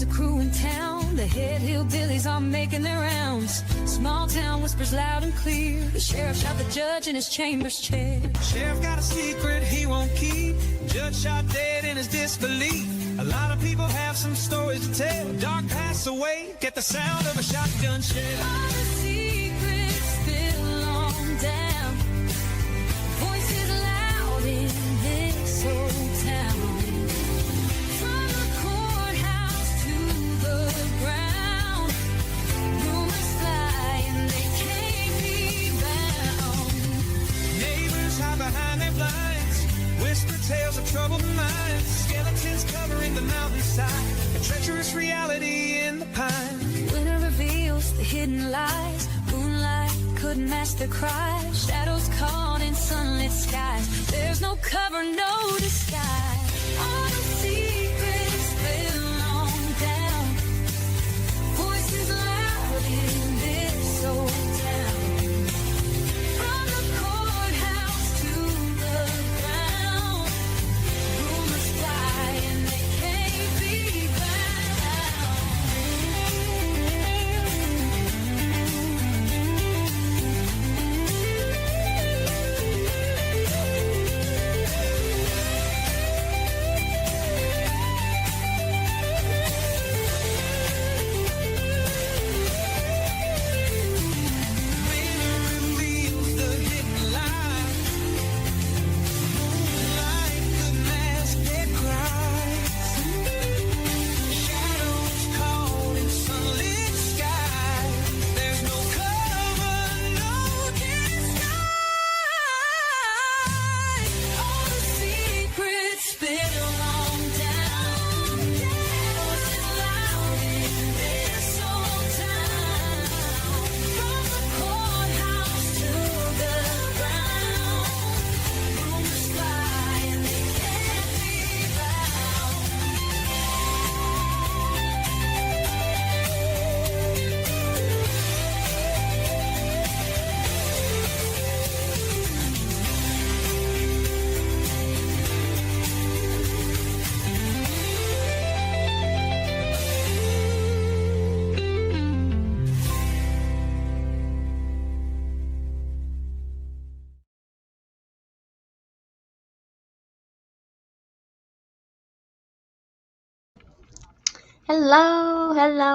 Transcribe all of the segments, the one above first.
There's a crew in town, the head hillbillies are making their rounds. Small town whispers loud and clear, the sheriff shot the judge in his chambers chair. Sheriff got a secret he won't keep, judge shot dead in his disbelief. A lot of people have some stories to tell, dark pass away, get the sound of a shotgun shell. All the secrets spill on down, voices loud in this old town. From the courthouse to the ground, rumors fly and they can't be bound. Neighbors hide behind their blinds, whisper tales of troubled minds. Skeletons covering the mountainside, a treacherous reality in the pines. Winter reveals the hidden lies, moonlight couldn't match the cries. Shadows caught in sunlit skies, there's no cover, no disguise. All the secrets spill on down, voices loud in this old town. From the courthouse to the ground, rumors fly and they can't be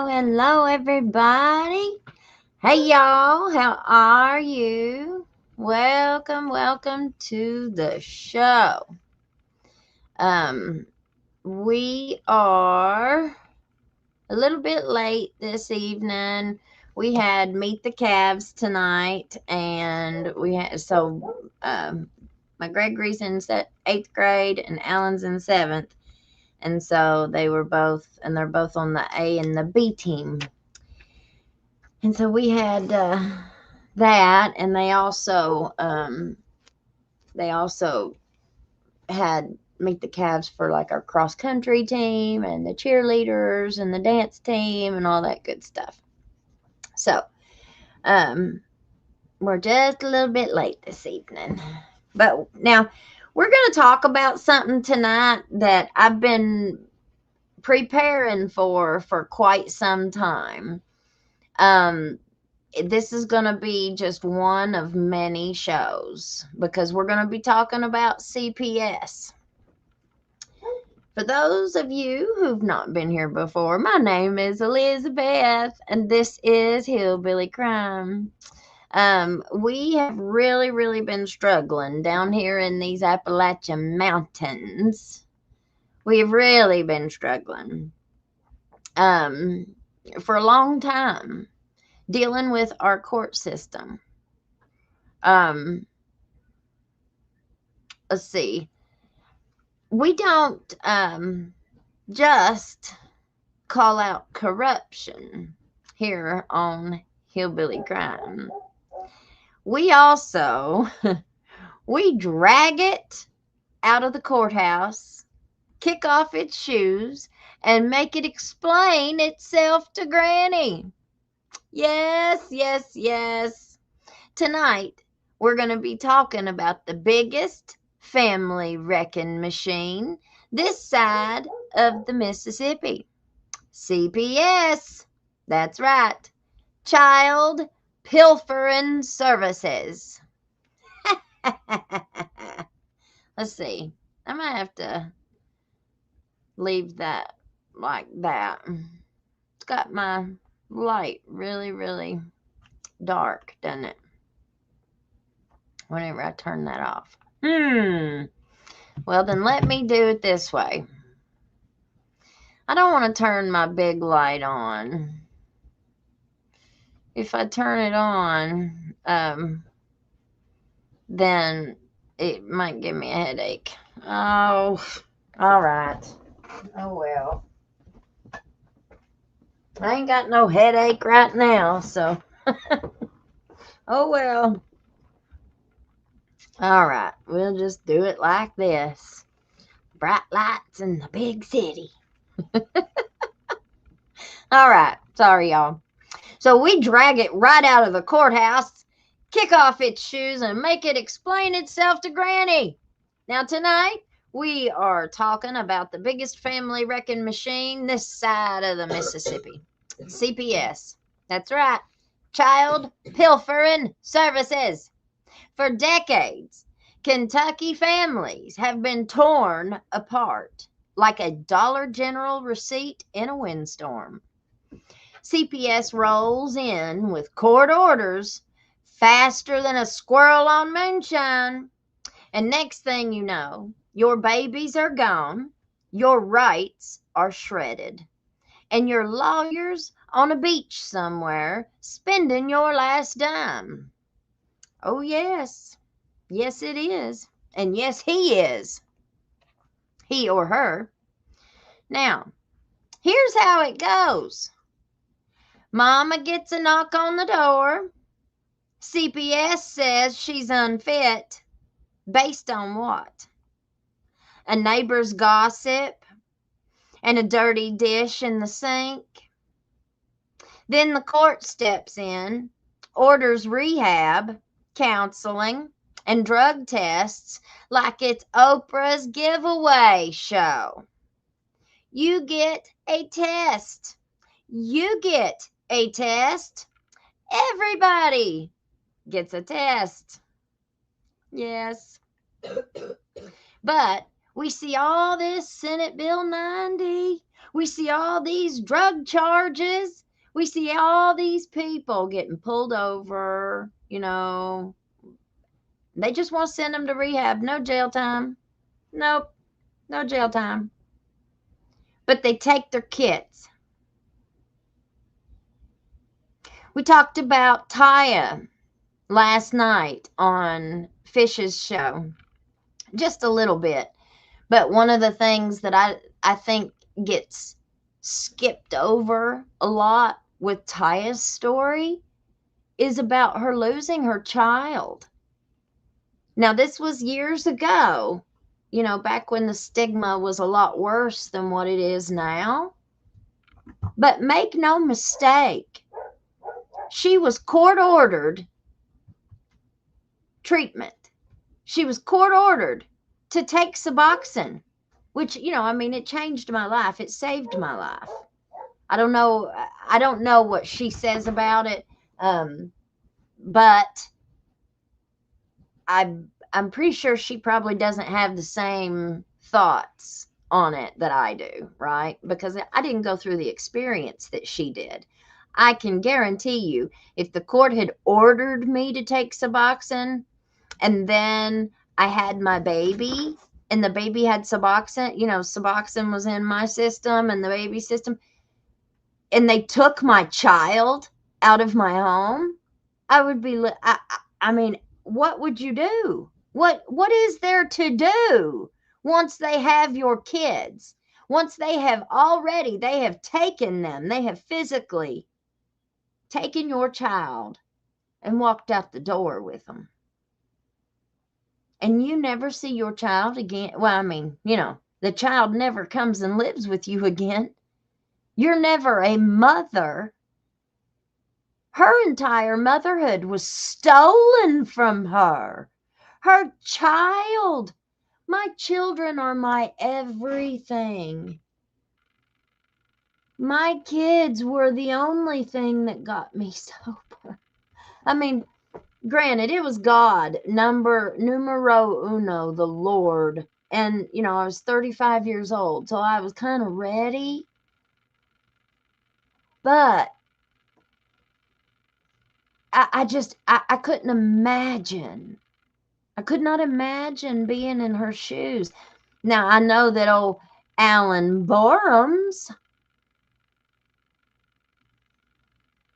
Hello, everybody. Hey, y'all. How are you? Welcome to the show. We are a little bit late this evening. We had Meet the Calves tonight, and we had my Gregory's in 8th grade and Alan's in 7th. And so they're both on the A and the B team. And so we had that, and they also had Meet the Calves for like our cross country team and the cheerleaders and the dance team and all that good stuff. So we're just a little bit late this evening. But now we're going to talk about something tonight that I've been preparing for quite some time. This is going to be just one of many shows because we're going to be talking about CPS. For those of you who've not been here before, my name is Elizabeth, and this is Hillbilly Crime. We have really been struggling down here in these Appalachian mountains. We have really been struggling for a long time dealing with our court system. Let's see. We don't just call out corruption here on Hillbilly Crime. We also, we drag it out of the courthouse, kick off its shoes, and make it explain itself to Granny. Yes. Tonight, we're going to be talking about the biggest family wrecking machine this side of the Mississippi. CPS. That's right. Child Pilfering Services. Let's see. I might have to leave that like that. It's got my light really, really dark, doesn't it? Whenever I turn that off. Well, then let me do it this way. I don't want to turn my big light on. If I turn it on, then it might give me a headache. Oh, all right. Oh, well. I ain't got no headache right now, so. Oh, well. All right. We'll just do it like this. Bright lights in the big city. All right. Sorry, y'all. So we drag it right out of the courthouse, kick off its shoes, and make it explain itself to Granny. Now, tonight, we are talking about the biggest family wrecking machine this side of the Mississippi. CPS. That's right. Child Pilfering Services. For decades, Kentucky families have been torn apart like a Dollar General receipt in a windstorm. CPS rolls in with court orders faster than a squirrel on moonshine. And next thing you know, your babies are gone, your rights are shredded, and your lawyer's on a beach somewhere spending your last dime. Oh, yes. Yes, it is. And yes, he is. He or her. Now, here's how it goes. Mama gets a knock on the door. CPS says she's unfit. Based on what? A neighbor's gossip and a dirty dish in the sink. Then the court steps in, orders rehab, counseling, and drug tests like it's Oprah's giveaway show. You get a test. You get a test. Everybody gets a test. Yes. But we see all this Senate Bill 90. We see all these drug charges. We see all these people getting pulled over, you know. They just want to send them to rehab. No jail time. Nope. No jail time. But they take their kids. We talked about Taya last night on Fish's show. Just a little bit. But one of the things that I think gets skipped over a lot with Taya's story is about her losing her child. Now, this was years ago, you know, back when the stigma was a lot worse than what it is now. But make no mistake, she was court-ordered treatment. She was court-ordered to take Suboxone, which, you know, I mean, it changed my life. It saved my life. I don't know what she says about it, but I'm pretty sure she probably doesn't have the same thoughts on it that I do, right? Because I didn't go through the experience that she did. I can guarantee you, if the court had ordered me to take Suboxone and then I had my baby and the baby had Suboxone, you know, Suboxone was in my system and the baby's system, and they took my child out of my home, I would be, I mean, what would you do? What is there to do once they have your kids? Once they have taken them, they have physically taken your child and walked out the door with them. And you never see your child again. Well, I mean, you know, the child never comes and lives with you again. You're never a mother. Her entire motherhood was stolen from her. Her child. My children are my everything. My kids were the only thing that got me sober. I mean, granted, it was God, numero uno, the Lord. And, I was 35 years old, so I was kind of ready. But I couldn't imagine. I could not imagine being in her shoes. Now, I know that old Alan Borums,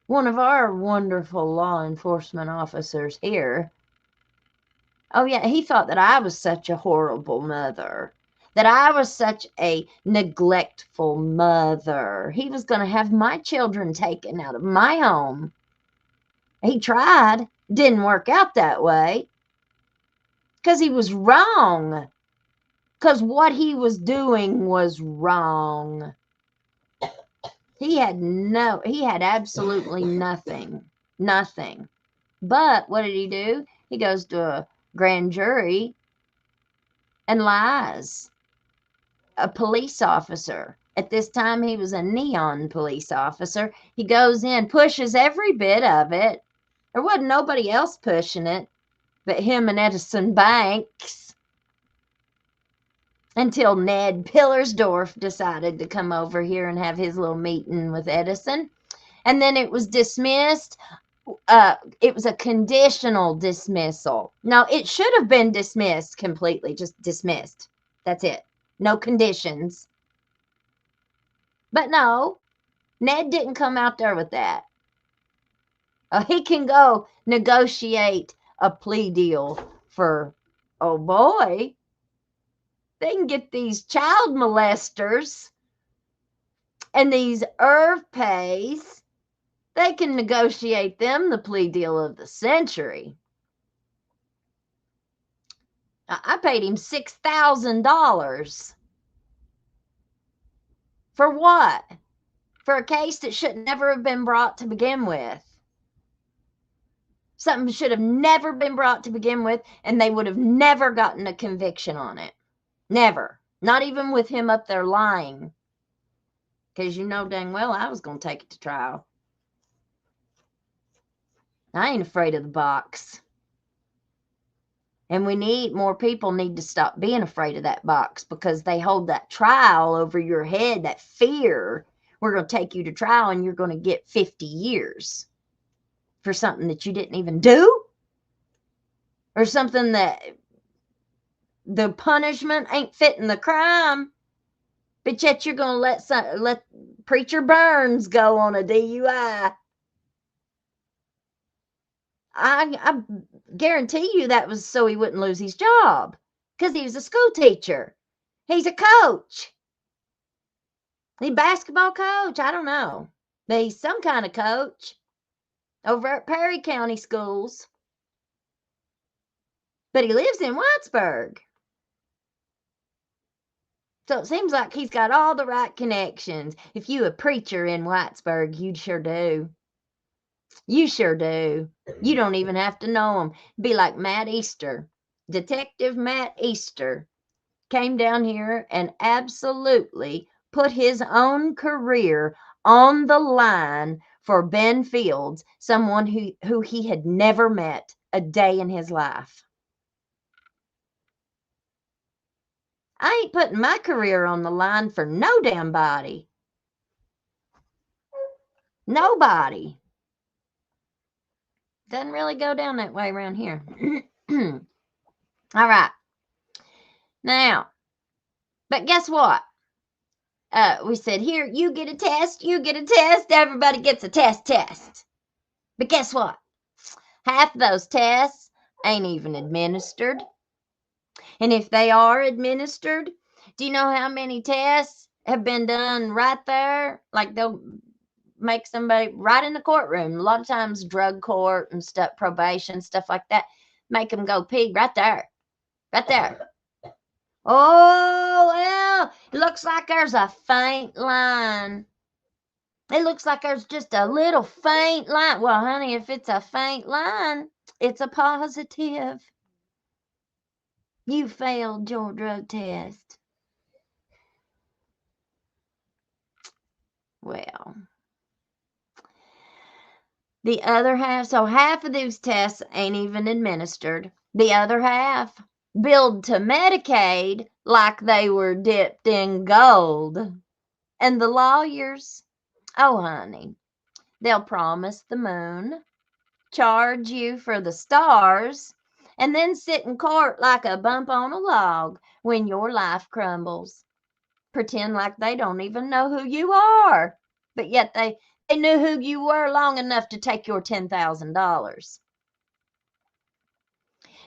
one of our wonderful law enforcement officers here, oh, yeah, he thought that I was such a horrible mother, that I was such a neglectful mother. He was going to have my children taken out of my home. He tried. Didn't work out that way because he was wrong. Because what he was doing was wrong. He had absolutely nothing. Nothing. But what did he do? He goes to a grand jury and lies. A police officer. At this time, he was a neon police officer. He goes in, pushes every bit of it. There wasn't nobody else pushing it but him and Edison Banks until Ned Pillersdorf decided to come over here and have his little meeting with Edison. And then it was dismissed. It was a conditional dismissal. No, it should have been dismissed completely, just dismissed. That's it. No conditions. But no, Ned didn't come out there with that. He can go negotiate a plea deal for, oh boy, they can get these child molesters and these IRF pays. They can negotiate them the plea deal of the century. I paid him $6,000. For what? For a case that should never have been brought to begin with. Something should have never been brought to begin with, and they would have never gotten a conviction on it. Never. Not even with him up there lying. Because you know dang well I was going to take it to trial. I ain't afraid of the box. And more people need to stop being afraid of that box because they hold that trial over your head, that fear. We're going to take you to trial and you're going to get 50 years for something that you didn't even do, or something that the punishment ain't fitting the crime, but yet you're going to let Preacher Burns go on a DUI. I guarantee you that was so he wouldn't lose his job, because he was a school teacher. He's a coach. He's a basketball coach. I don't know. But he's some kind of coach over at Perry County Schools. But he lives in Whitesburg. So it seems like he's got all the right connections. If you a preacher in Whitesburg, you sure do. You sure do. You don't even have to know him. Be like Matt Easter. Detective Matt Easter came down here and absolutely put his own career on the line for Ben Fields, someone who he had never met a day in his life. I ain't putting my career on the line for no damn body. Nobody. Doesn't really go down that way around here. All right. Now, but guess what? We said, here, you get a test, everybody gets a test. But guess what? Half of those tests ain't even administered. And if they are administered, do you know how many tests have been done right there? Like they'll make somebody right in the courtroom. A lot of times drug court and stuff, probation, stuff like that, make them go pee right there. Right there. Oh, well, it looks like there's a faint line. It looks like there's just a little faint line. Well, honey, if it's a faint line, it's a positive. You failed your drug test. Well, the other half, so half of these tests ain't even administered. The other half billed to Medicaid like they were dipped in gold. And the lawyers, oh, honey, they'll promise the moon, charge you for the stars, and then sit in court like a bump on a log when your life crumbles. Pretend like they don't even know who you are, but yet they knew who you were long enough to take your $10,000.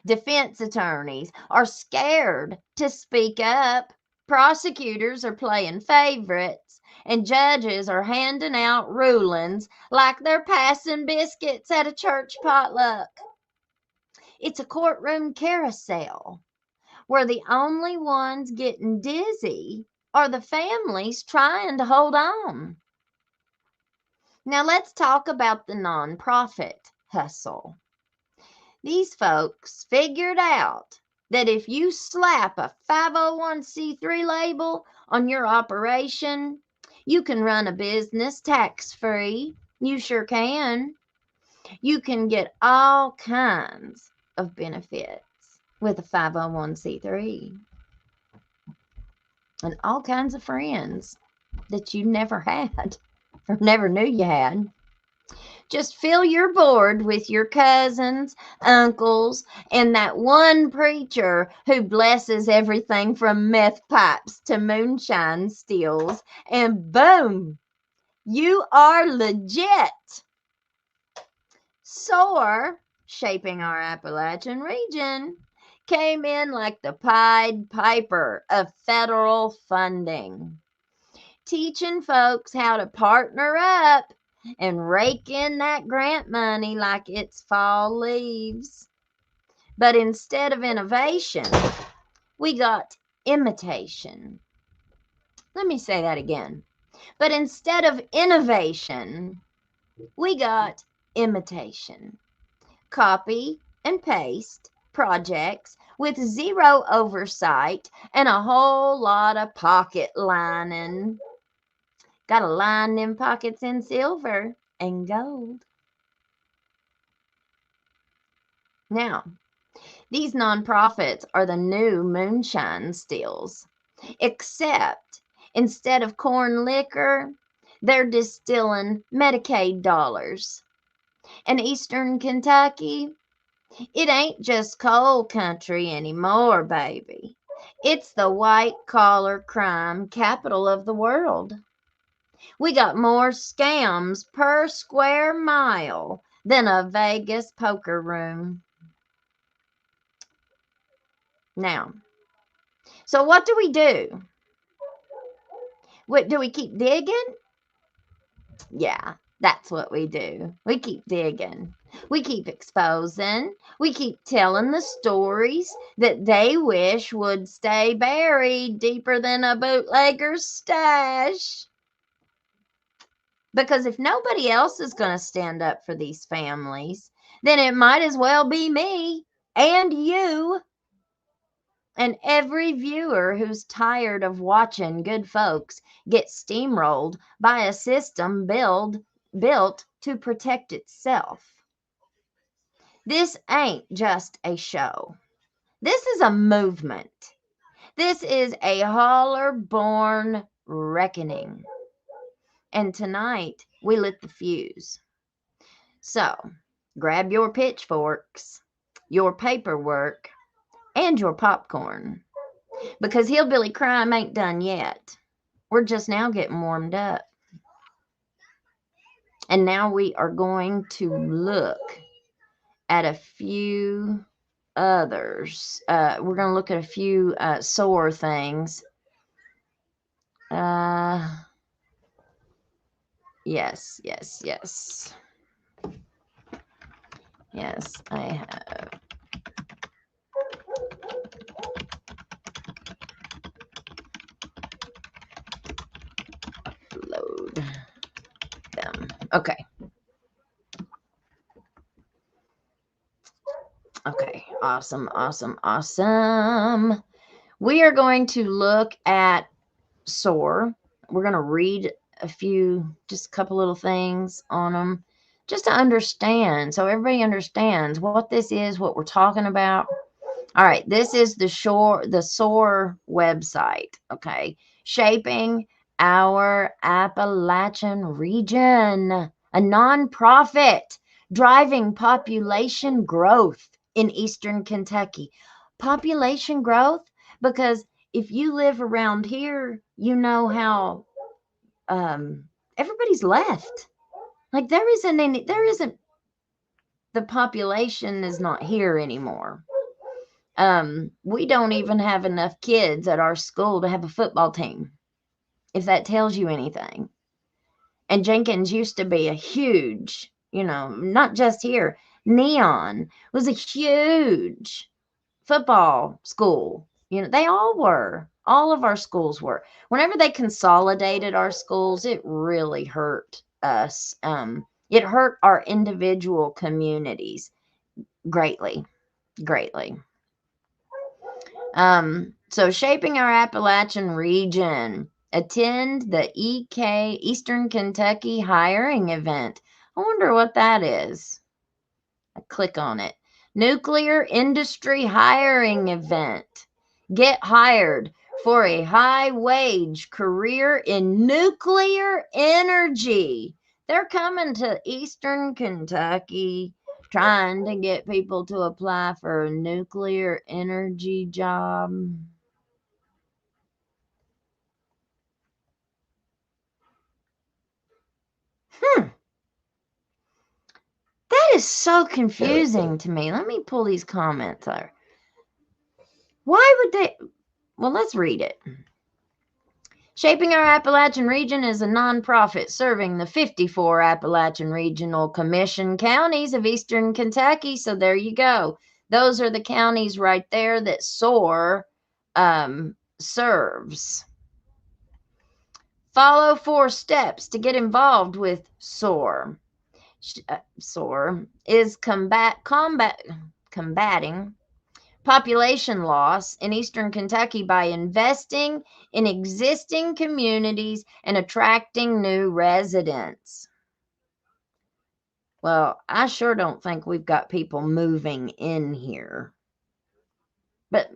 Defense attorneys are scared to speak up. Prosecutors are playing favorites, and judges are handing out rulings like they're passing biscuits at a church potluck. It's a courtroom carousel where the only ones getting dizzy are the families trying to hold on. Now let's talk about the nonprofit hustle. These folks figured out that if you slap a 501c3 label on your operation, you can run a business tax-free. You sure can. You can get all kinds of benefits with a 501c3 and all kinds of friends that you never had or never knew you had. Just fill your board with your cousins, uncles, and that one preacher who blesses everything from meth pipes to moonshine stills, and boom, you are legit. SOAR, shaping our Appalachian region, came in like the Pied Piper of federal funding, teaching folks how to partner up and rake in that grant money like it's fall leaves. But instead of innovation, we got imitation. Let me say that again. But instead of innovation, we got imitation. Copy and paste projects with zero oversight and a whole lot of pocket lining. Gotta line them pockets in silver and gold. Now, these nonprofits are the new moonshine stills, except instead of corn liquor, they're distilling Medicaid dollars. And Eastern Kentucky, it ain't just coal country anymore, baby. It's the white-collar crime capital of the world. We got more scams per square mile than a Vegas poker room. Now, so what do we do? What do we keep digging? Yeah, that's what we do. We keep digging. We keep exposing. We keep telling the stories that they wish would stay buried deeper than a bootlegger's stash. Because if nobody else is going to stand up for these families, then it might as well be me and you and every viewer who's tired of watching good folks get steamrolled by a system built to protect itself. This ain't just a show. This is a movement. This is a holler-born reckoning. And tonight, we lit the fuse. So, grab your pitchforks, your paperwork, and your popcorn. Because hillbilly crime ain't done yet. We're just now getting warmed up. And now we are going to look at a few others. We're going to look at a few SOAR things. Yes. Yes, I have. Load them. Okay. Okay, awesome. We are going to look at SOAR. We're going to read just a couple little things on them just to understand. So everybody understands what this is, what we're talking about. All right, this is the SOAR website, okay? Shaping Our Appalachian Region, a nonprofit driving population growth in Eastern Kentucky. Population growth, because if you live around here, you know how everybody's left. Like there isn't, the population is not here anymore. We don't even have enough kids at our school to have a football team, if that tells you anything. And Jenkins used to be a huge, not just here, Neon was a huge football school. They all were. All of our schools were. Whenever they consolidated our schools, it really hurt us. It hurt our individual communities greatly, greatly. So Shaping Our Appalachian Region. Attend the EK, Eastern Kentucky hiring event. I wonder what that is. I click on it. Nuclear industry hiring event. Get hired for a high wage career in nuclear energy. They're coming to Eastern Kentucky trying to get people to apply for a nuclear energy job. That is so confusing to me. Let me pull these comments out. Why would they? Well, let's read it. Shaping Our Appalachian Region is a nonprofit serving the 54 Appalachian Regional Commission counties of Eastern Kentucky. So there you go. Those are the counties right there that SOAR serves. Follow 4 steps to get involved with SOAR. SOAR is combating population loss in Eastern Kentucky by investing in existing communities and attracting new residents. Well, I sure don't think we've got people moving in here. But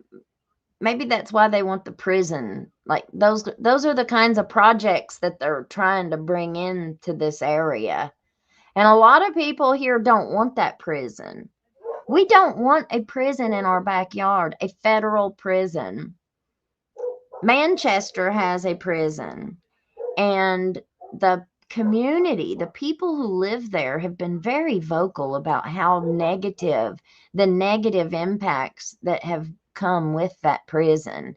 maybe that's why they want the prison. Like those are the kinds of projects that they're trying to bring into this area. And a lot of people here don't want that prison. We don't want a prison in our backyard, a federal prison. Manchester has a prison, and the community, the people who live there have been very vocal about how the negative impacts that have come with that prison.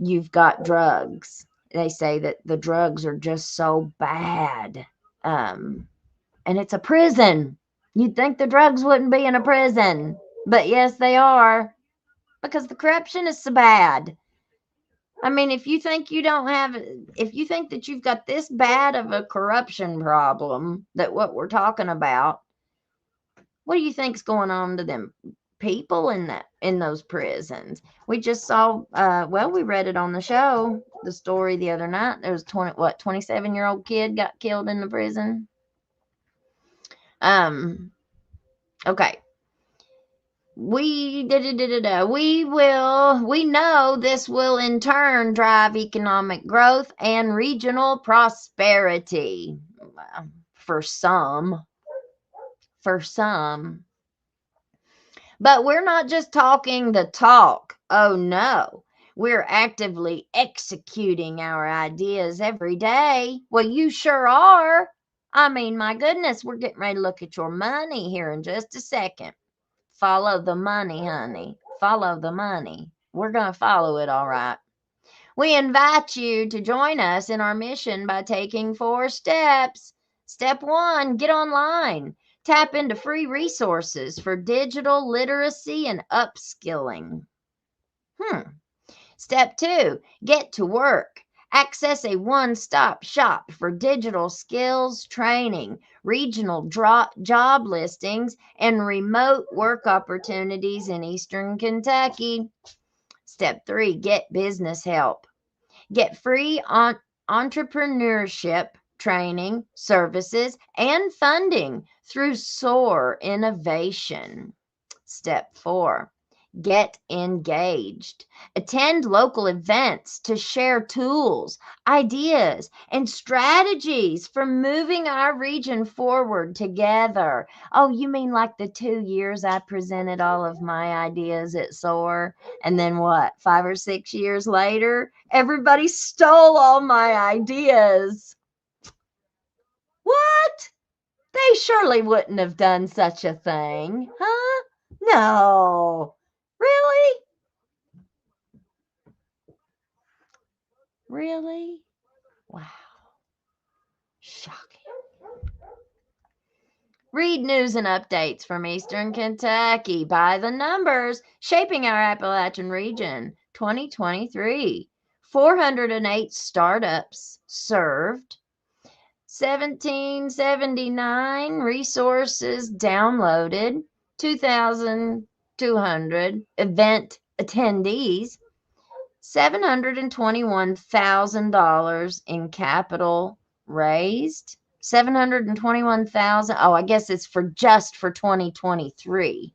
You've got drugs. They say that the drugs are just so bad. And it's a prison. You'd think the drugs wouldn't be in a prison, but yes, they are, because the corruption is so bad. I mean, if you think that you've got this bad of a corruption problem, that what we're talking about, what do you think's going on to them people in those prisons? We just saw, we read it on the show, the story the other night. There was 27-year-old kid got killed in the prison. Okay. We know this will in turn drive economic growth and regional prosperity. For some. But we're not just talking the talk. Oh no. We're actively executing our ideas every day. Well, you sure are. I mean, my goodness, we're getting ready to look at your money here in just a second. Follow the money, honey. Follow the money. We're going to follow it, all right. We invite you to join us in our mission by taking 4 steps. Step 1, get online. Tap into free resources for digital literacy and upskilling. Step 2, get to work. Access a one-stop shop for digital skills training, regional job listings, and remote work opportunities in Eastern Kentucky. Step 3, get business help. Get free entrepreneurship training, services, and funding through SOAR Innovation. Step 4. Get engaged. Attend local events to share tools, ideas, and strategies for moving our region forward together. Oh, you mean like the 2 years I presented all of my ideas at SOAR? And then what, 5 or 6 years later, everybody stole all my ideas. What? They surely wouldn't have done such a thing, huh? No. Really? Really? Wow. Shocking. Read news and updates from Eastern Kentucky by the numbers shaping our Appalachian region 2023. 408 startups served. 1779 resources downloaded. 2,200 event attendees. $721,000 in capital raised. 721,000. Oh, I guess it's for 2023.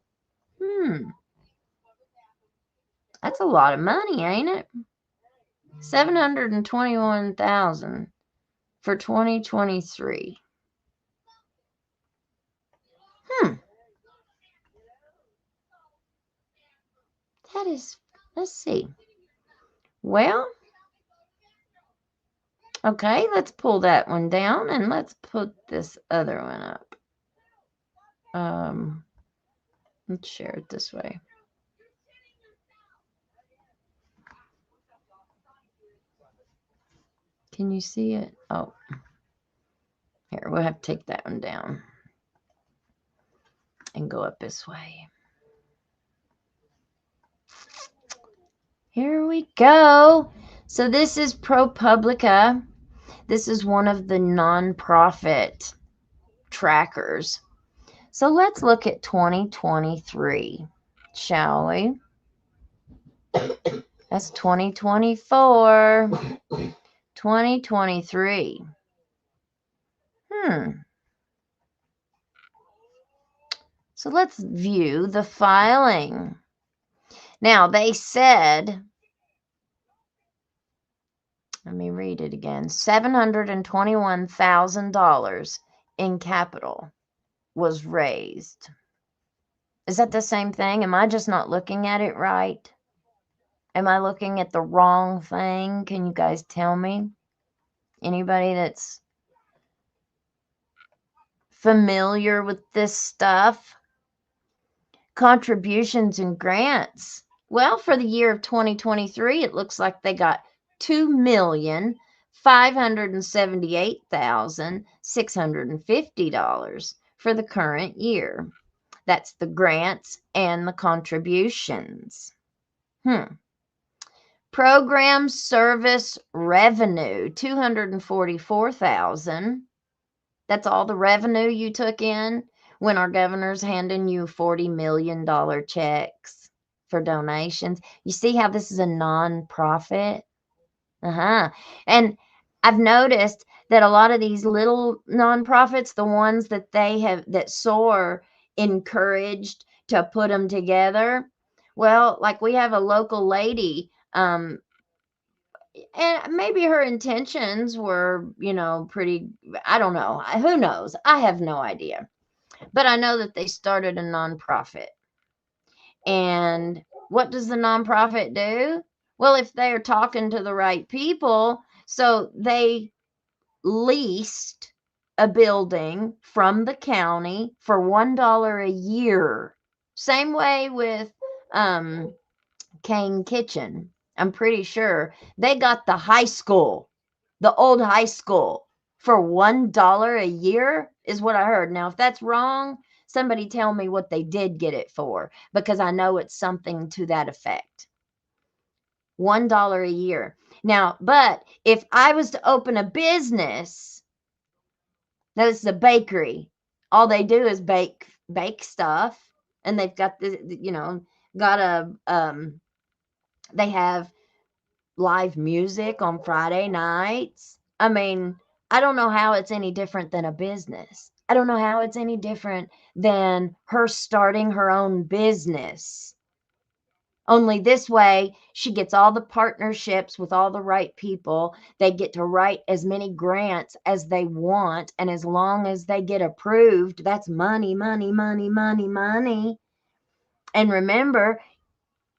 That's a lot of money, ain't it? 721,000 for 2023. That is, let's see. Well, okay, let's pull that one down and let's put this other one up. Let's share it this way. Can you see it? Oh, here, we'll have to take that one down and go up this way. Here we go. So this is ProPublica. This is one of the nonprofit trackers. So let's look at 2023, shall we? That's 2024. 2023. So let's view the filing. Now, they said, let me read it again, $721,000 in capital was raised. Is that the same thing? Am I just not looking at it right? Am I looking at the wrong thing? Can you guys tell me? Anybody that's familiar with this stuff? Contributions and grants. Well, for the year of 2023, it looks like they got $2,578,650 for the current year. That's the grants and the contributions. Program service revenue, $244,000. That's all the revenue you took in when our governor's handing you $40 million checks for donations. You see how this is a nonprofit? And I've noticed that a lot of these little nonprofits, the ones that that SOAR encouraged to put them together, well, like we have a local lady, and maybe her intentions were, pretty, I don't know. Who knows? I have no idea. But I know that they started a nonprofit. And what does the nonprofit do? Well, if they are talking to the right people, so they leased a building from the county for $1 a year. Same way with Kane Kitchen. I'm pretty sure they got the high school, the old high school, for $1 a year is what I heard. Now, if that's wrong, somebody tell me what they did get it for, because I know it's something to that effect. $1 a year. Now, but if I was to open a business, now this is a bakery. All they do is bake stuff, and they've got this, they have live music on Friday nights. I mean, I don't know how it's any different than a business. I don't know how it's any different than her starting her own business. Only this way, she gets all the partnerships with all the right people. They get to write as many grants as they want. And as long as they get approved, that's money, money, money, money, money. And remember,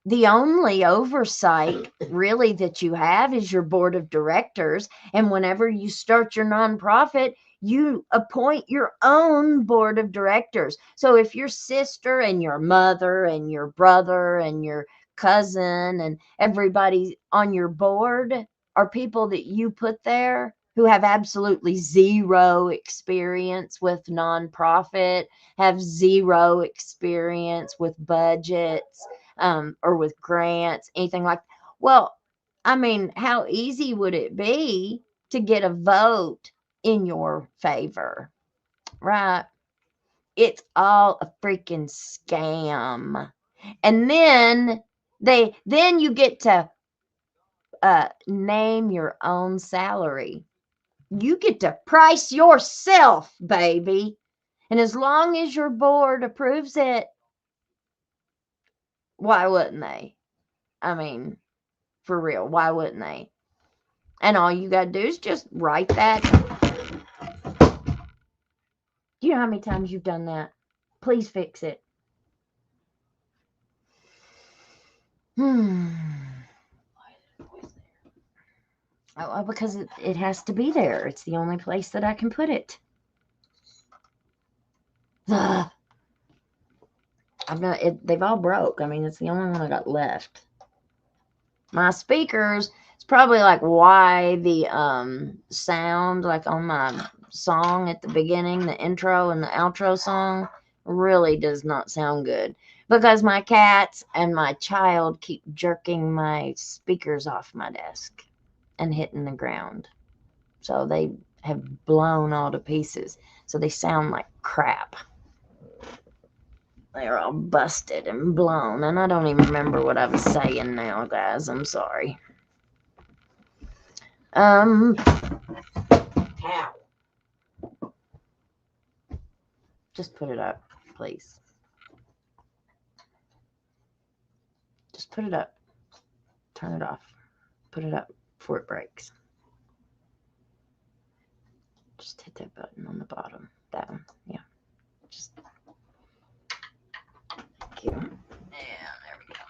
the only oversight really that you have is your board of directors. And whenever you start your nonprofit, you appoint your own board of directors. So if your sister and your mother and your brother and your cousin and everybody on your board are people that you put there who have absolutely zero experience with nonprofit, have zero experience with budgets, or with grants, anything like that. Well, I mean, how easy would it be to get a vote in your favor, right? It's all a freaking scam. And then you get to name your own salary. You get to price yourself, baby. And as long as your board approves it, why wouldn't they? I mean, for real, why wouldn't they? And all you got to do is just write that. Do you know how many times you've done that? Please fix it. Oh, because it has to be there. It's the only place that I can put it. Ugh. They've all broke. I mean, it's the only one I got left. My speakers, it's probably like why the sound like on my song at the beginning, the intro and the outro song, really does not sound good because my cats and my child keep jerking my speakers off my desk and hitting the ground. So they have blown all to pieces. So they sound like crap. They're all busted and blown, and I don't even remember what I was saying now, guys. I'm sorry. Ow. Just put it up, please. Just put it up. Turn it off. Put it up before it breaks. Just hit that button on the bottom. That one. Yeah. Just. Thank you. Yeah, there we go.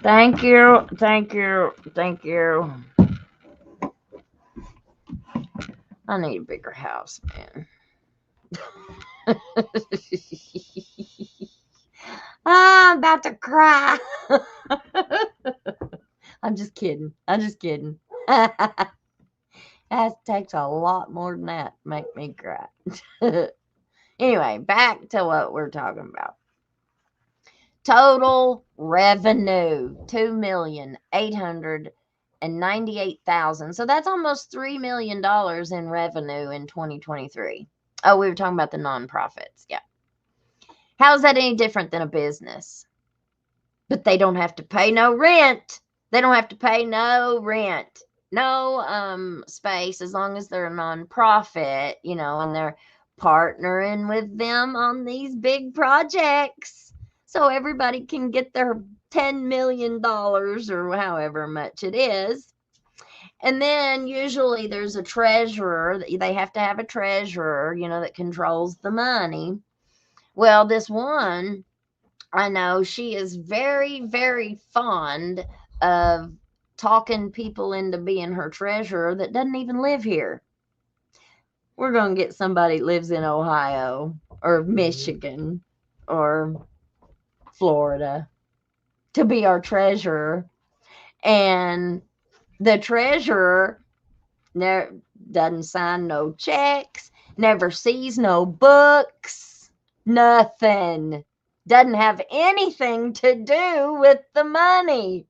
Thank you. Thank you. Thank you. I need a bigger house, man. I'm about to cry. I'm just kidding. I'm just kidding. That takes a lot more than that to make me cry. Anyway, back to what we're talking about. Total revenue, $2,898,000. So that's almost $3 million in revenue in 2023. Oh, we were talking about the nonprofits. Yeah. How's that any different than a business? But they don't have to pay no rent. They don't have to pay no rent, no space, as long as they're a nonprofit, and they're partnering with them on these big projects. So everybody can get their $10 million or however much it is. And then usually there's a treasurer. They have to have a treasurer, that controls the money. Well, this one, I know she is very, very fond of talking people into being her treasurer that doesn't even live here. We're going to get somebody that lives in Ohio or Michigan or Florida to be our treasurer. And the treasurer doesn't sign no checks, never sees no books, nothing. Doesn't have anything to do with the money.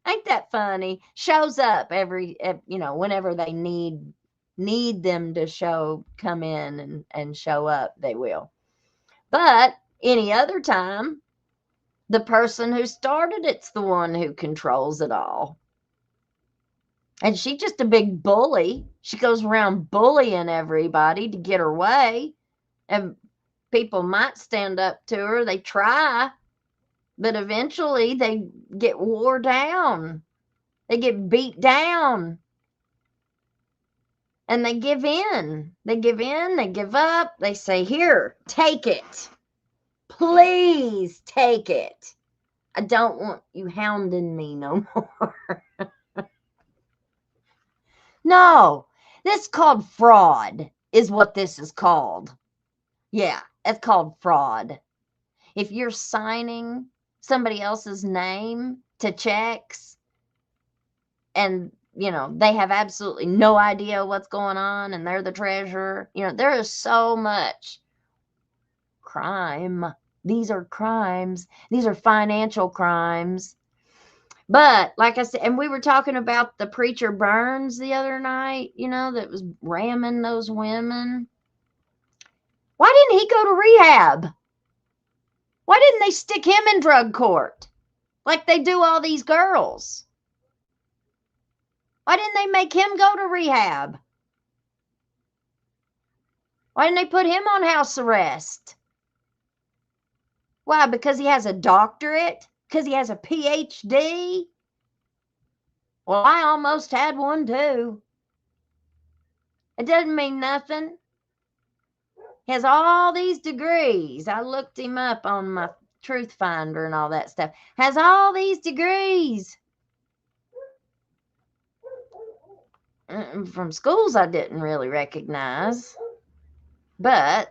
Ain't that funny? Shows up whenever they need them to come in and show up, they will. But any other time, The person who started it's the one who controls it all. And she's just a big bully. She goes around bullying everybody to get her way. And people might stand up to her. They try. But eventually they get wore down. They get beat down. And they give in. They give in. They give up. They say, here, take it. Please take it. I don't want you hounding me no more. No, this is called fraud, is what this is called. Yeah, it's called fraud. If you're signing somebody else's name to checks and, they have absolutely no idea what's going on and they're the treasurer, there is so much crime. These are crimes. These are financial crimes. But like I said, and we were talking about the preacher Burns the other night, that was ramming those women. Why didn't he go to rehab? Why didn't they stick him in drug court like they do all these girls? Why didn't they make him go to rehab? Why didn't they put him on house arrest? Why? Because he has a doctorate? Because he has a PhD? Well, I almost had one too. It doesn't mean nothing. He has all these degrees. I looked him up on my Truth Finder and all that stuff. Has all these degrees. From schools I didn't really recognize. But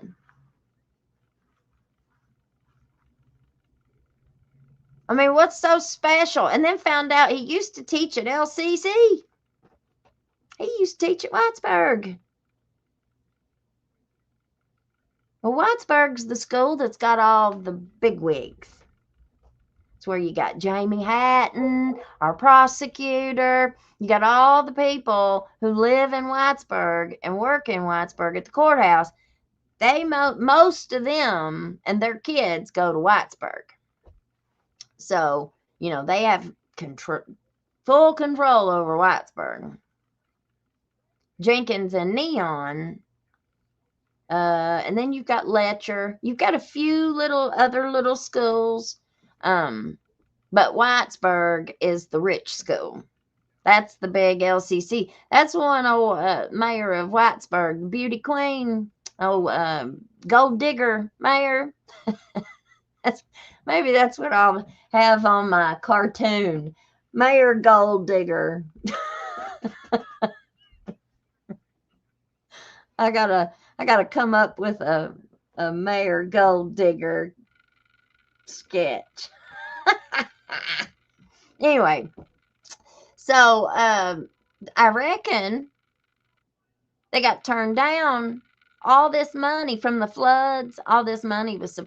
I mean, what's so special? And then found out he used to teach at LCC. He used to teach at Whitesburg. Well, Whitesburg's the school that's got all the bigwigs. It's where you got Jamie Hatton, our prosecutor. You got all the people who live in Whitesburg and work in Whitesburg at the courthouse. Most of them and their kids go to Whitesburg. So, they have full control over Whitesburg. Jenkins and Neon. And then you've got Letcher. You've got a few other little schools. But Whitesburg is the rich school. That's the big LCC. That's one old mayor of Whitesburg, beauty queen. Gold digger mayor. Maybe that's what I'll have on my cartoon. Mayor Gold Digger. I gotta come up with a Mayor Gold Digger sketch. Anyway, so I reckon they got turned down. All this money from the floods, all this money was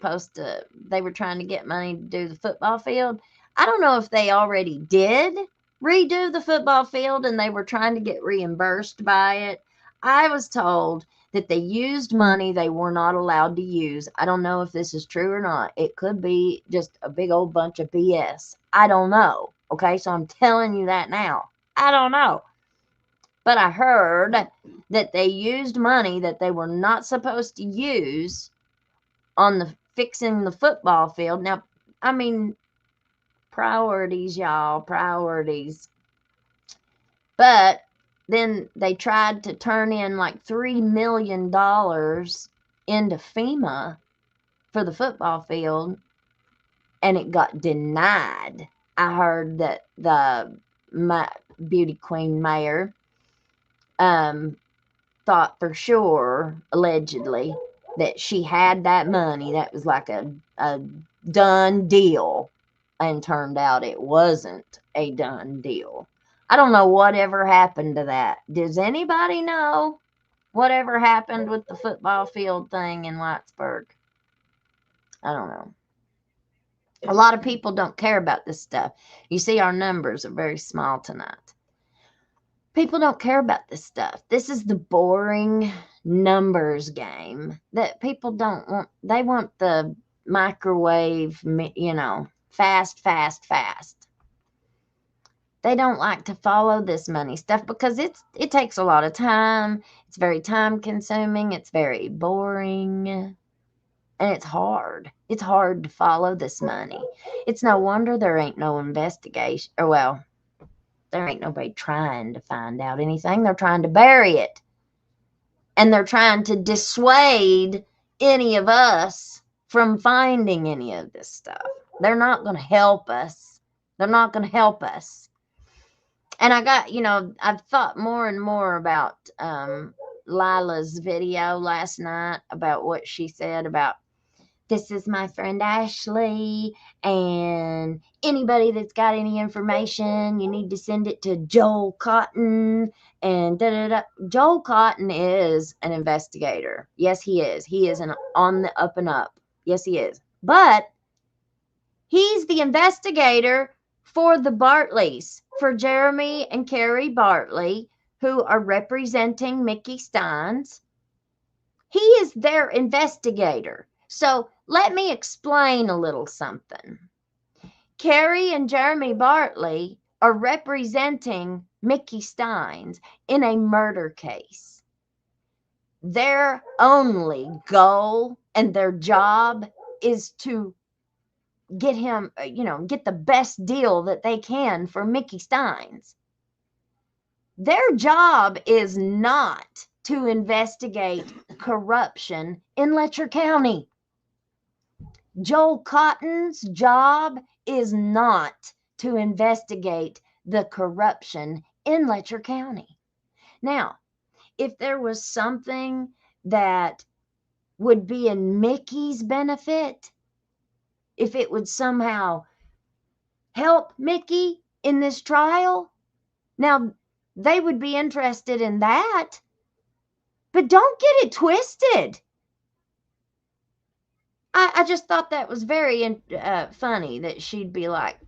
they were trying to get money to do the football field. I don't know if they already did redo the football field and they were trying to get reimbursed by it. I was told that they used money they were not allowed to use. I don't know if this is true or not. It could be just a big old bunch of BS. I don't know. Okay, so I'm telling you that now. I don't know. But I heard that they used money that they were not supposed to use on fixing the football field. Now, I mean, priorities, y'all, priorities. But then they tried to turn in like $3 million into FEMA for the football field, and it got denied. I heard that my beauty queen mayor thought for sure, allegedly, that she had that money. That was like a done deal, and turned out it wasn't a done deal. I don't know whatever happened to that. Does anybody know whatever happened with the football field thing in Whitesburg? I don't know. A lot of people don't care about this stuff. You see, our numbers are very small tonight. People don't care about this stuff. This is the boring numbers game that people don't want. They want the microwave, fast, fast, fast. They don't like to follow this money stuff because it takes a lot of time. It's very time consuming. It's very boring. And it's hard. It's hard to follow this money. It's no wonder there ain't no investigation. Or, well, there ain't nobody trying to find out anything. They're trying to bury it. And they're trying to dissuade any of us from finding any of this stuff. They're not going to help us. They're not going to help us. And I got, I've thought more and more about Lila's video last night about what she said about, this is my friend Ashley, and anybody that's got any information, you need to send it to Joel Cotton, and da-da-da. Joel Cotton is an investigator. Yes, he is. He is on the up and up. Yes, he is. But he's the investigator for the Bartleys, for Jeremy and Carrie Bartley, who are representing Mickey Steins. He is their investigator. So let me explain a little something. Carrie and Jeremy Bartley are representing Mickey Steins in a murder case. Their only goal and their job is to get him, get the best deal that they can for Mickey Steins. Their job is not to investigate corruption in Letcher County. Joel Cotton's job is not to investigate the corruption in Letcher County. Now, if there was something that would be in Mickey's benefit, if it would somehow help Mickey in this trial, now they would be interested in that. But don't get it twisted. I just thought that was very funny that she'd be like,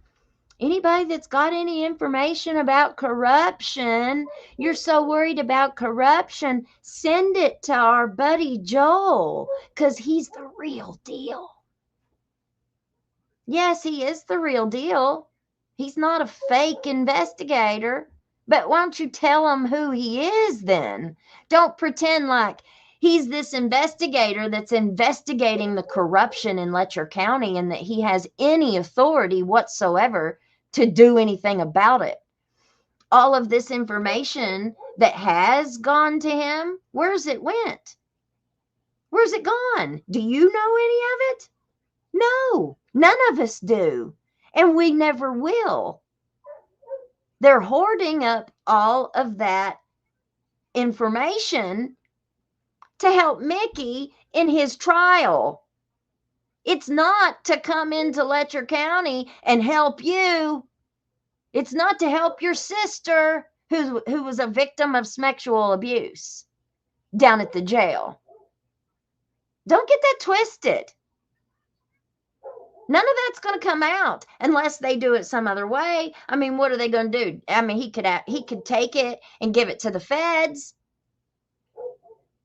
anybody that's got any information about corruption, you're so worried about corruption, send it to our buddy Joel, because he's the real deal. Yes, he is the real deal. He's not a fake investigator. But why don't you tell him who he is then? Don't pretend like he's this investigator that's investigating the corruption in Letcher County and that he has any authority whatsoever to do anything about it. All of this information that has gone to him, where's it went? Where's it gone? Do you know any of it? No, none of us do. And we never will. They're hoarding up all of that information to help Mickey in his trial. It's not to come into Letcher County and help you. It's not to help your sister who was a victim of sexual abuse down at the jail. Don't get that twisted. None of that's going to come out unless they do it some other way. I mean, what are they going to do? I mean, he could take it and give it to the feds.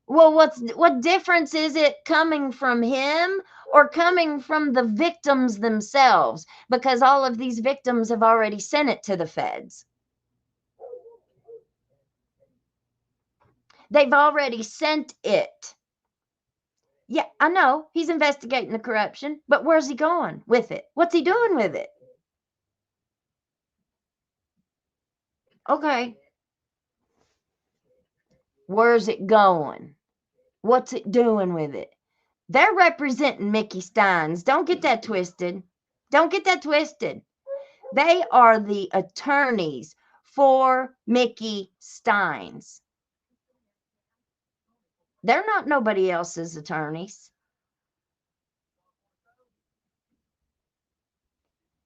Well, what difference is it coming from him or coming from the victims themselves? Because all of these victims have already sent it to the feds. They've already sent it. Yeah, I know he's investigating the corruption, but where's he going with it? What's he doing with it? Okay. Where's it going? What's it doing with it? They're representing Mickey Steins. Don't get that twisted. Don't get that twisted. They are the attorneys for Mickey Steins. They're not nobody else's attorneys.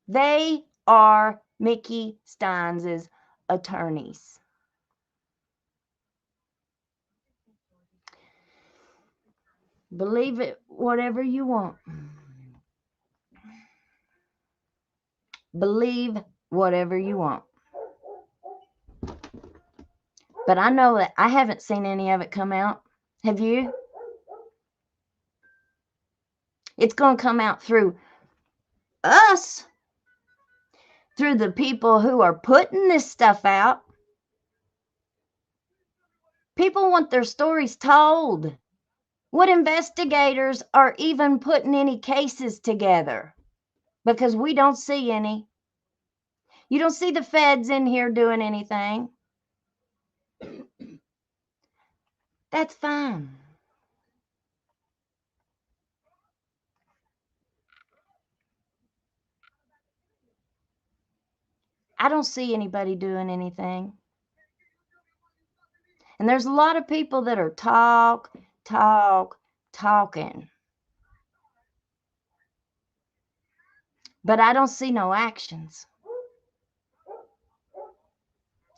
They are Mickey Steins' attorneys. Believe it, whatever you want. Believe whatever you want. But I know that I haven't seen any of it come out. Have you? It's going to come out through us through the people who are putting this stuff out. People want their stories told. What investigators are even putting any cases together? Because we don't see any. You don't see the feds in here doing anything. That's fine. I don't see anybody doing anything. And there's a lot of people that are talking. But I don't see no actions.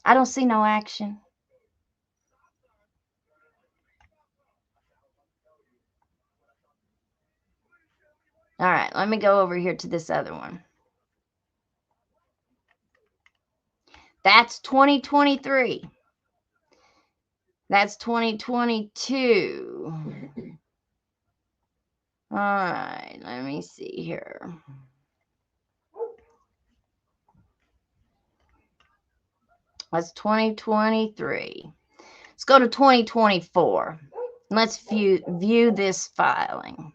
I don't see no action. All right, let me go over here to this other one. That's 2023. That's 2022. All right, let me see here. That's 2023. Let's go to 2024. Let's view this filing.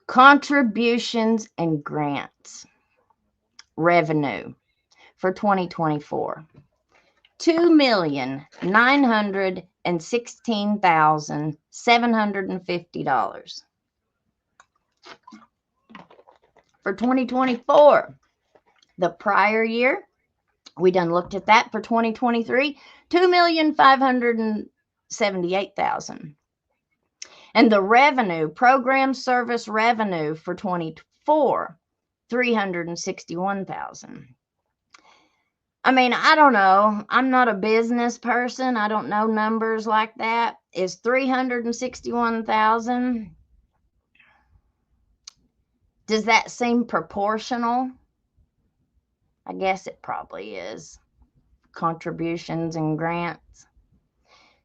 Contributions and grants revenue for 2024. $2,916,750. For 2024, the prior year, we done looked at that for 2023, $2,578,000. And the revenue, program service revenue for 24, $361,000. I mean, I don't know. I'm not a business person. I don't know numbers like that. Is $361,000? Does that seem proportional? I guess it probably is. Contributions and grants.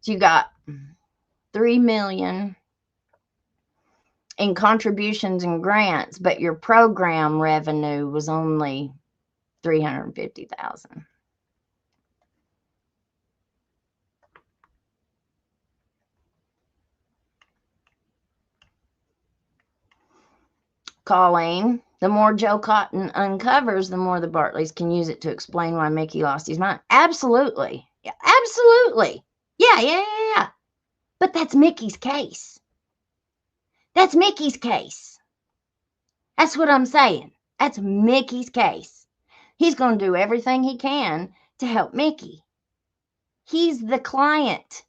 So you got $3 million in contributions and grants, but your program revenue was only $350,000. Colleen, the more Joe Cotton uncovers, the more the Bartleys can use it to explain why Mickey lost his mind. Absolutely. Yeah, absolutely. Yeah. But that's Mickey's case. That's Mickey's case. That's what I'm saying. That's Mickey's case. He's going to do everything he can to help Mickey. He's the client.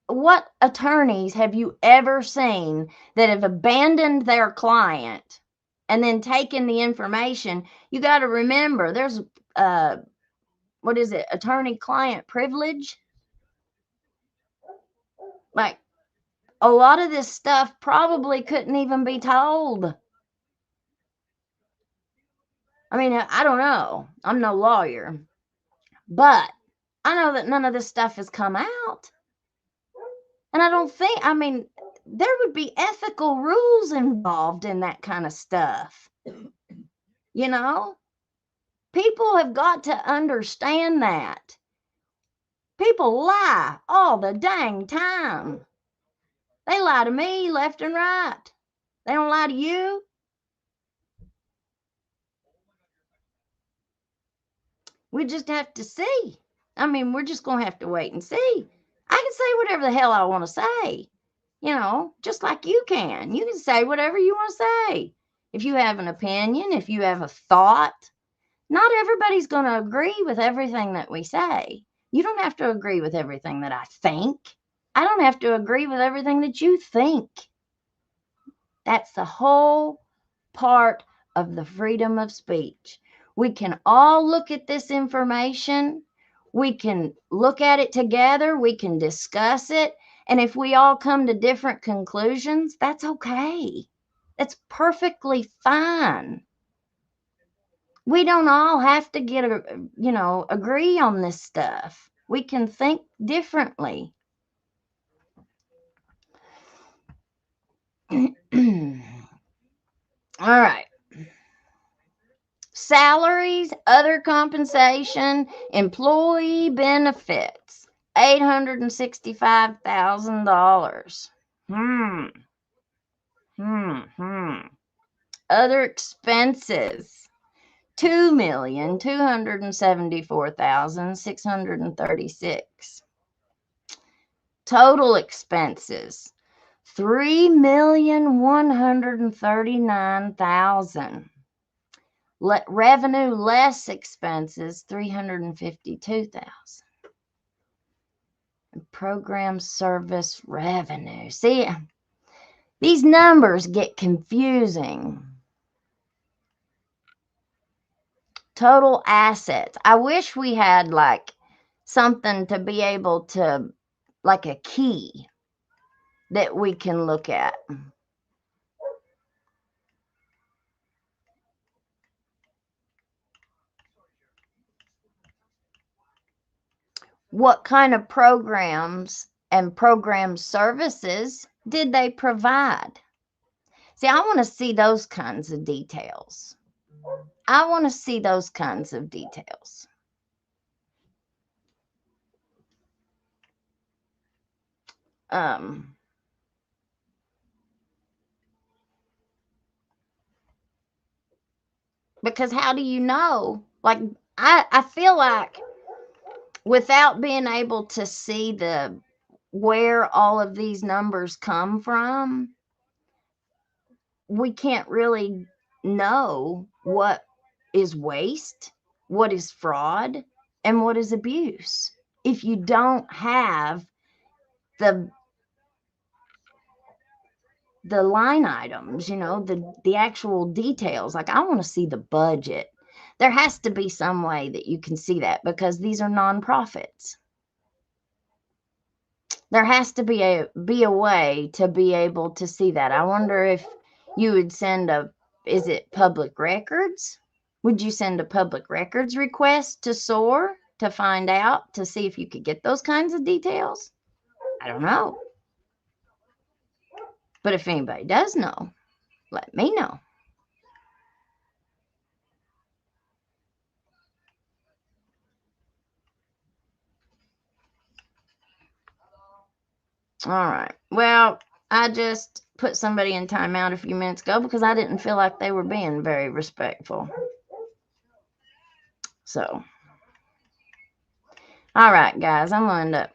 What attorneys have you ever seen that have abandoned their client and then taken the information? You got to remember, there's, what is it? Attorney-client privilege. Like, a lot of this stuff probably couldn't even be told. I mean, I don't know. I'm no lawyer. But I know that none of this stuff has come out. And I don't think, I mean, there would be ethical rules involved in that kind of stuff. You know? People have got to understand that. People lie all the dang time. They lie to me left and right. They don't lie to you. We just have to see. I mean, we're just going to have to wait and see. I can say whatever the hell I want to say, you know, just like you can. You can say whatever you want to say. If you have an opinion, if you have a thought, not everybody's going to agree with everything that we say. You don't have to agree with everything that I think. I don't have to agree with everything that you think. That's the whole part of the freedom of speech. We can all look at this information. We can look at it together. We can discuss it. And if we all come to different conclusions, that's okay. That's perfectly fine. We don't all have to agree on this stuff. We can think differently. All right. Salaries, other compensation, employee benefits, $865,000. Other expenses, $2,274,636. Total expenses, $3,139,000. Revenue less expenses, $352,000. Program service revenue. See, these numbers get confusing. Total assets. I wish we had like something to be able to, like a key that we can look at. What kind of programs and program services did they provide? See, I want to see those kinds of details. I want to see those kinds of details. Because how do you know? Like, I feel like without being able to see where all of these numbers come from, we can't really know what is waste, what is fraud, and what is abuse. If you don't have the line items, the actual details. Like, I want to see the budget. There has to be some way that you can see that, because these are nonprofits. There has to be a way to be able to see that. I wonder if you would send is it public records? Would you send a public records request to SOAR to find out, to see if you could get those kinds of details? I don't know. But if anybody does know, let me know. All right. Well, I just put somebody in timeout a few minutes ago because I didn't feel like they were being very respectful. So, all right, guys, I'm gonna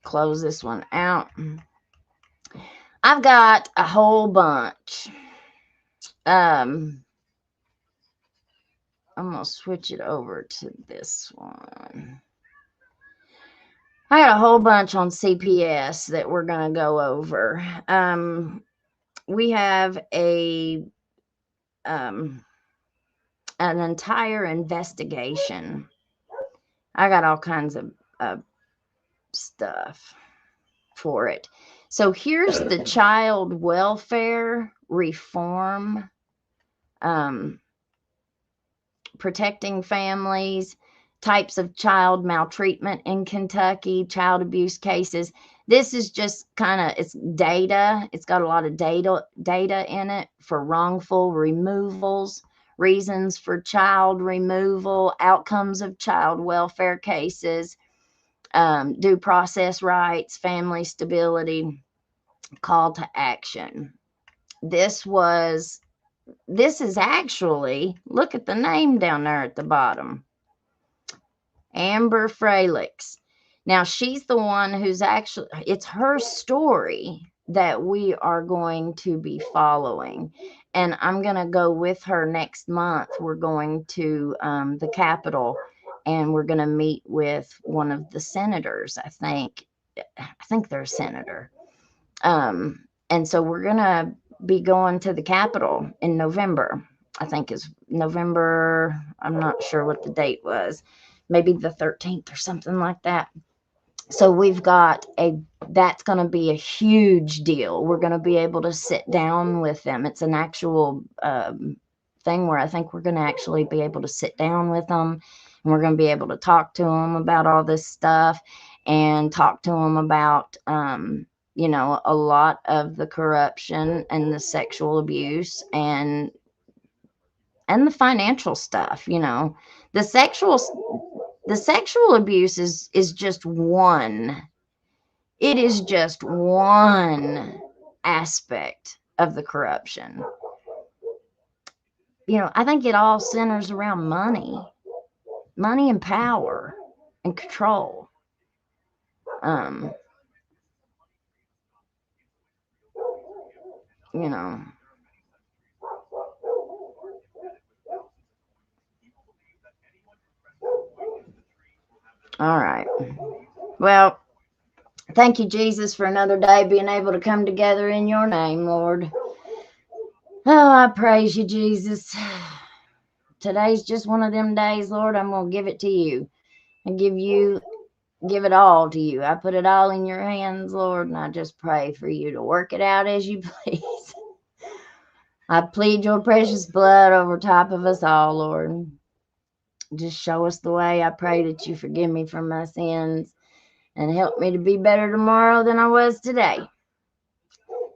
close this one out. I've got a whole bunch. I'm gonna switch it over to this one. I got a whole bunch on CPS that we're gonna go over. We have an entire investigation. I got all kinds of stuff for it. So here's the child welfare reform, protecting families, types of child maltreatment in Kentucky, child abuse cases. This is just it's data. It's got a lot of data in it for wrongful removals, reasons for child removal, outcomes of child welfare cases, due process rights, family stability, call to action. This is actually, look at the name down there at the bottom, Amber Fralix. Now, she's the one who's actually, it's her story that we are going to be following. And I'm going to go with her next month. We're going to the Capitol, and we're going to meet with one of the senators. I think they're a senator. And so we're going to be going to the Capitol in November. I think is November. I'm not sure what the date was. Maybe the 13th or something like that. So we've got that's going to be a huge deal. We're going to be able to sit down with them. It's an actual thing where I think we're going to actually be able to sit down with them, and we're going to be able to talk to them about all this stuff, and talk to them about you know, a lot of the corruption and the sexual abuse and the financial stuff. You know, the sexual abuse is just one. It is just one aspect of the corruption. You know, I think it all centers around money and power and control. You know, all right. Well, thank you, Jesus, for another day being able to come together in your name, Lord. Oh, I praise you, Jesus. Today's just one of them days, Lord. I'm going to give it to you. I give it all to you. I put it all in your hands, Lord, and I just pray for you to work it out as you please. I plead your precious blood over top of us all, Lord. Just show us the way. I pray that you forgive me for my sins and help me to be better tomorrow than I was today.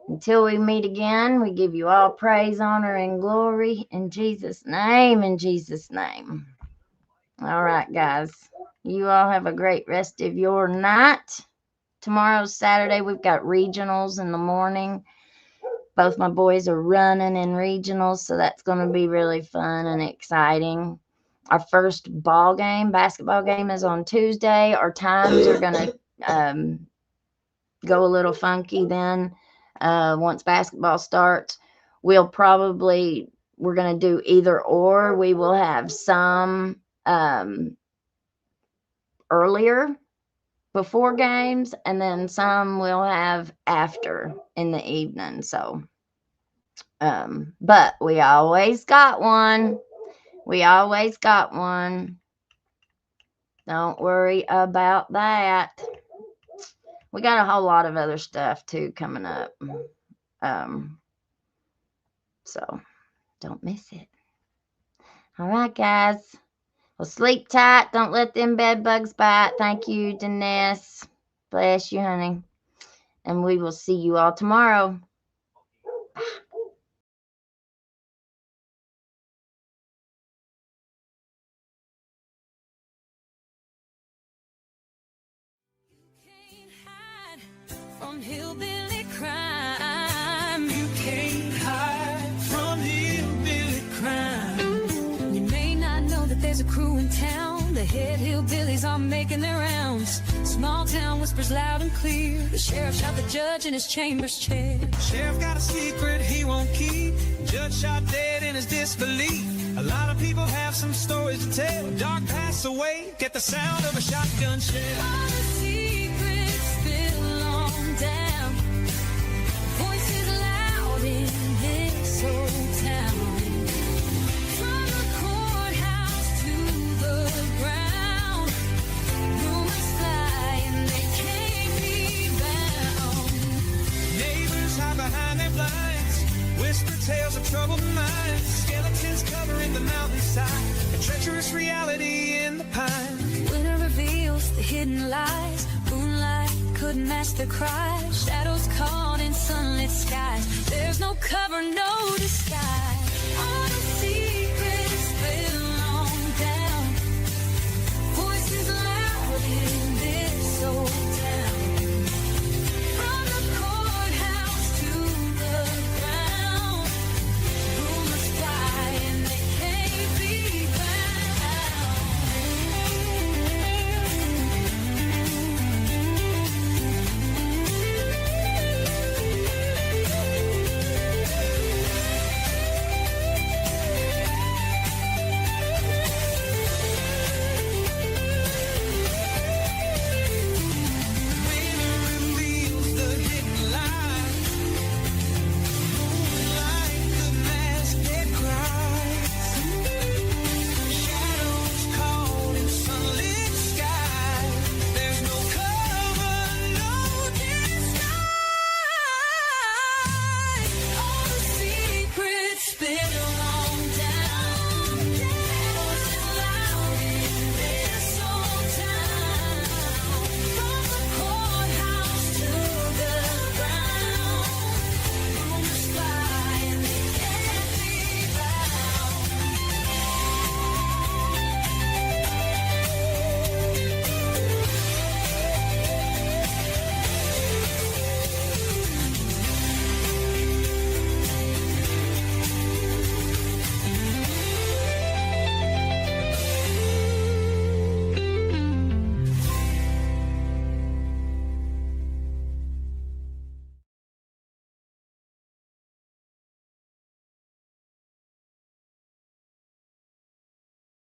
Until we meet again, we give you all praise, honor, and glory in Jesus' name, in Jesus' name. All right, guys. You all have a great rest of your night. Tomorrow's Saturday. We've got regionals in the morning. Both my boys are running in regionals, so that's going to be really fun and exciting. Our first basketball game is on Tuesday. Our times are going to go a little funky then. Once basketball starts, we're going to do either or. We will have some earlier before games, and then some we'll have after in the evening. So, but we always got one. Don't worry about that. We got a whole lot of other stuff too coming up. So don't miss it. All right, guys. Well, sleep tight. Don't let them bed bugs bite. Thank you, Denise. Bless you, honey. And we will see you all tomorrow. Can't hide from hillbilly crime. You can't hide from hillbilly crime. You may not know that there's a crew in town. The head hillbillies are making their rounds. Small town whispers loud and clear. The sheriff shot the judge in his chambers chair. Sheriff got a secret he won't keep. Judge shot dead in his disbelief. A lot of people have some stories to tell. Dog passed away, get the sound of a shotgun shell. All the secrets spill on down. Voices loud in this old town. From the courthouse to the ground. Rumors fly and they can't be bound. Neighbors hide behind their blinds. Whisper tales of troubled minds. Skeletons covering the mountainside. A treacherous reality in the pines. Winter reveals the hidden lies. Moonlight couldn't mask the cries. Shadows